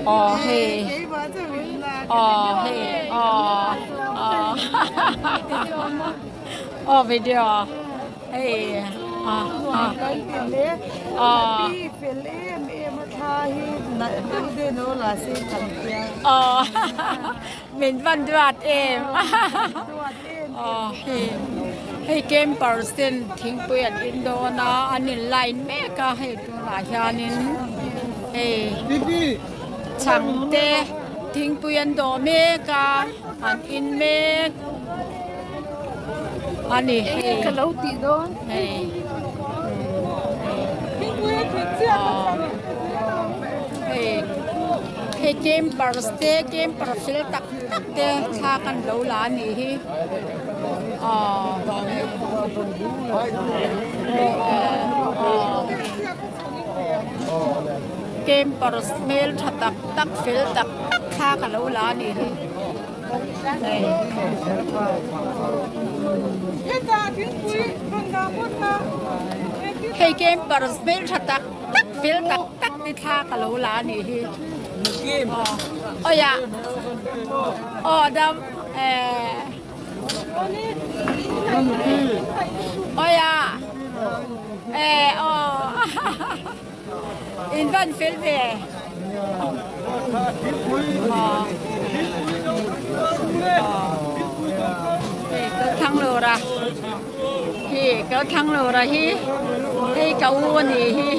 哦嘿，哦嘿，哦哦，video，嘿，啊啊，哦，mình văn đoạt em, oh hey game person thing puyan Indo na anin line meka hey tu la hianin hey changte thing puyan do meka an in mek ani hey kalau ti don hey hey hey game person tak tak te tha kan lo la ni hi game per smell tak tak feel tak tak tha ka lo la ni hi hey game per smell tak tak feel tak tak ni tha ka lo la ni hi game ya dam ya in văn phim về thăng lừa ra hi có thăng lừa ra hi hi cậu này hi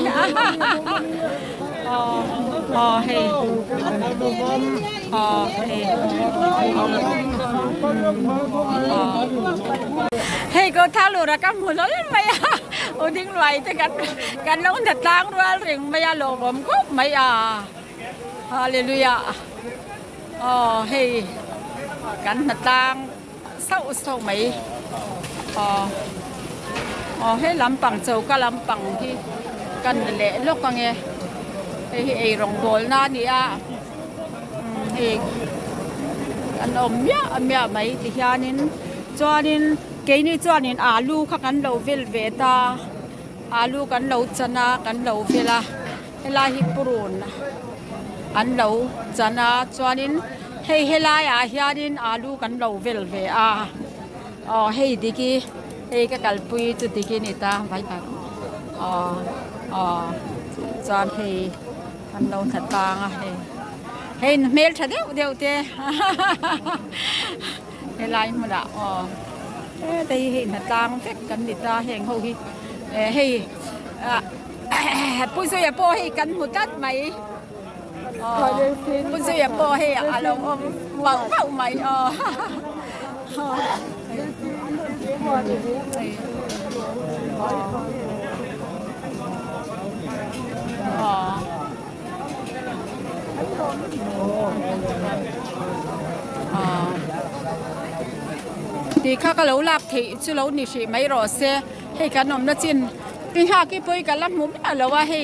hi hey có thăng lừa ra các mùa lớn mày ô tiếng loài tớiกันน้องถัดล้างด้วยเรื่องไม่ยาโลผมก็ไม่ฮาเลลูยาเฮ้กันถัดล้างเศร้าโศกไหมให้ลำปังเจ้าก็ลำปังที่กันเละลูกกันไงไอ้รองโบลน่านี่เฮ้กันอมเมียไหมที่ยานินจวนินเกนี่จวนินอาลูข้ากันเราเวลเวตาอาลูกันเราจนะกันเราเวลาฮิปรุนอันเราจนะจวนินเฮลายาฮิอานินอาลูกันเราเวลเวเฮดิกีเฮก็กัลปุยจุดดิกีนี่ตาไว้แบบจวนเฮกันเราถัดตางเฮเมลถัดเดียวเฮลายมันละแต่เห็นตางเฟกกันดิตาแห่งเขาฮิให้ผู้ช่วยพ่อให้กันหมดจัดไหมผู้ช่วยพ่อให้อารมณ์บังเข้าไหมดีข้าก็เล่าหลักที่ช่วยเล่านี่สิไม่รอเสียให้กันนมนัดจินปีห้ากี่ปีกันรับมุมแล้วว่าให้